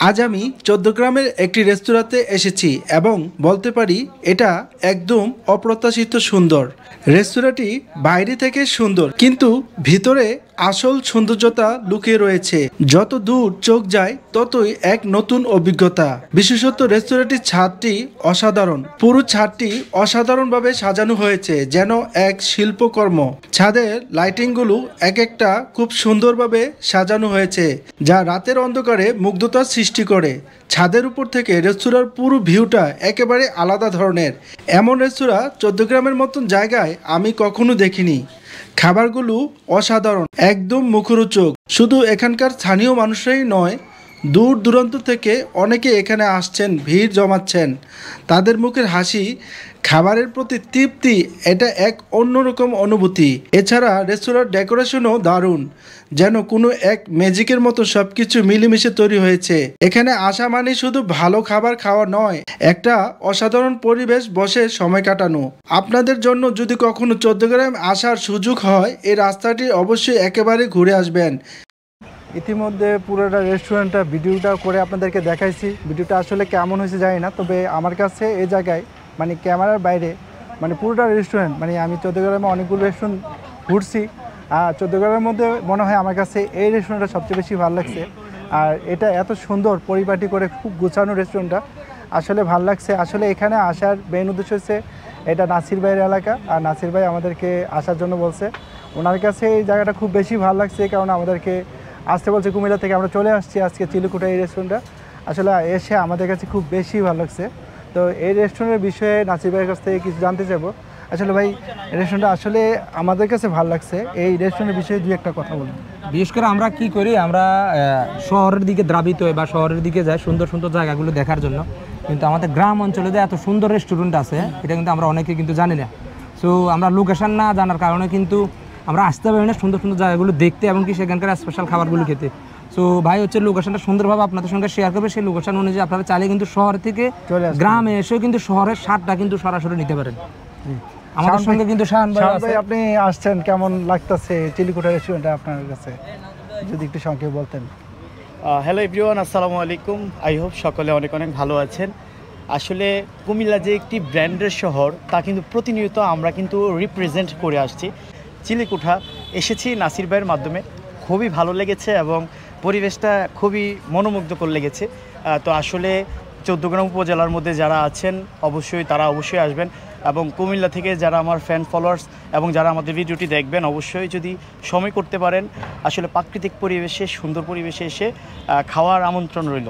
আজ আমি চৌদ্দগ্রামের একটি রেস্তোরাঁতে এসেছি এবং বলতে পারি এটা একদম অপ্রত্যাশিত সুন্দর। রেস্তোরাঁটি বাইরে থেকে সুন্দর কিন্তু ভিতরে আসল সৌন্দর্যতা লুকিয়ে রয়েছে। যত দূর চোখ যায় ততই এক নতুন অভিজ্ঞতা। বিশেষত রেস্তোরাঁটির ছাদটি অসাধারণ। পুরো ছাদটি অসাধারণভাবে সাজানো হয়েছে, যেন এক শিল্পকর্ম। ছাদের লাইটিংগুলো এক একটা খুব সুন্দরভাবে সাজানো হয়েছে, যা রাতের অন্ধকারে মুগ্ধতার সৃষ্টি করে। ছাদের উপর থেকে রেস্তোরাঁর পুরো ভিউটা একেবারে আলাদা ধরনের। এমন রেস্তোরাঁ চৌদ্দগ্রামের মতন জায়গায় আমি কখনো দেখিনি। খাবারগুলো অসাধারণ, একদম মুখরোচক। শুধু এখানকার স্থানীয় মানুষরাই নয়, দূর দূরান্ত থেকে অনেকে এখানে আসছেন, ভিড় জমাচ্ছেন। তাদের মুখের হাসি, খাবারের প্রতি তৃপ্তি, এটা এক অন্যরকম অনুভূতি। এছাড়া রেস্তোরাঁর ডেকোরেশনও দারুণ, যেন কোনো এক ম্যাজিকের মতো সবকিছু মিলেমিশে তৈরি হয়েছে। এখানে আসা মানে শুধু ভালো খাবার খাওয়া নয়, একটা অসাধারণ পরিবেশ বসে সময় কাটানো। আপনাদের জন্য যদি কখনো চৌদ্দগ্রাম আসার সুযোগ হয়, এই রাস্তাটি অবশ্যই একেবারে ঘুরে আসবেন। ইতিমধ্যে পুরোটা রেস্টুরেন্টটা ভিডিওটা করে আপনাদেরকে দেখাইছি। ভিডিওটা আসলে কেমন হয়েছে জানি না, তবে আমার কাছে এই জায়গায় মানে ক্যামেরার বাইরে মানে পুরোটা রেস্টুরেন্ট, মানে আমি চৌদ্দগ্রামে অনেকগুলো রেস্টুরেন্ট ঘুরছি, আর চৌদ্দগ্রামের মধ্যে মনে হয় আমার কাছে এই রেস্টুরেন্টটা সবচেয়ে বেশি ভালো লাগছে। আর এটা এত সুন্দর পরিপাটি করে খুব গুছানো রেস্টুরেন্টটা, আসলে ভালো লাগছে। আসলে এখানে আসার মেইন উদ্দেশ্য হচ্ছে এটা নাসির ভাইয়ের এলাকা, আর নাসির ভাই আমাদেরকে আসার জন্য বলছে। ওনার কাছে এই জায়গাটা খুব বেশি ভালো লাগছে, কারণ আমাদেরকে আসতে বলছে কুমিল্লা থেকে। আমরা চলে আসছি আজকে চিলেকোঠা এই রেস্টুরেন্টটা, আসলে এসে আমাদের কাছে খুব বেশি ভালো লাগছে। তো এই রেস্টুরেন্টের বিষয়ে নাসির ভাইয়ের কাছ থেকে কিছু জানতে চাইবো। আসলে ভাই, রেস্টুরেন্টটা আসলে আমাদের কাছে ভালো লাগছে, এই রেস্টুরেন্টের বিষয়ে দুই একটা কথা বলুন। বিশেষ করে আমরা কি করি, আমরা শহরের দিকে দ্রাবিত হই বা শহরের দিকে যাই সুন্দর সুন্দর জায়গাগুলো দেখার জন্য, কিন্তু আমাদের গ্রাম অঞ্চলে যে এত সুন্দর রেস্টুরেন্ট আছে এটা কিন্তু আমরা অনেকে কিন্তু জানি না। সো আমরা লোকেশন না জানার কারণে কিন্তু আমরা আসতে পারি না সুন্দর সুন্দর জায়গাগুলো দেখতে এবং কি সেখানকার স্পেশাল খাবারগুলো খেতে। সো ভাই হচ্ছে লোকেশনটা সুন্দরভাবে আপনাদের সঙ্গে শেয়ার করবে। সেই লোকেশন অনুযায়ী আপনারা চাইলে কিন্তু শহর থেকে গ্রামে এসেও কিন্তু শহরের স্বাদটা কিন্তু সরাসরি নিতে পারেন। আমাদের সঙ্গে কিন্তু শাহান ভাই, আপনি আসছেন, কেমন লাগতেছে চিলেকোঠা রেস্টুরেন্টটা আপনার কাছে, যদি একটু সংক্ষেপে বলতেন। হ্যালো এভরিওয়ান, আসসালামু আলাইকুম। আই হোপ সকলে অনেক অনেক ভালো আছেন। আসলে কুমিল্লা যে একটি ব্র্যান্ডের শহর, তা কিন্তু প্রতিনিয়ত আমরা কিন্তু রিপ্রেজেন্ট করে আসছি। চিলেকোঠা এসেছি নাসির ভাইয়ের মাধ্যমে, খুবই ভালো লেগেছে এবং পরিবেশটা খুবই মনোমুগ্ধকর লেগেছে। তো আসলে চৌদ্দগ্রাম উপজেলার মধ্যে যারা আছেন তারা অবশ্যই আসবেন, এবং কুমিল্লা থেকে যারা আমার ফ্যান ফলোয়ার্স এবং যারা আমাদের ভিডিওটি দেখবেন, অবশ্যই যদি সময় করতে পারেন আসলে প্রাকৃতিক পরিবেশে সুন্দর পরিবেশে এসে খাওয়ার আমন্ত্রণ রইল।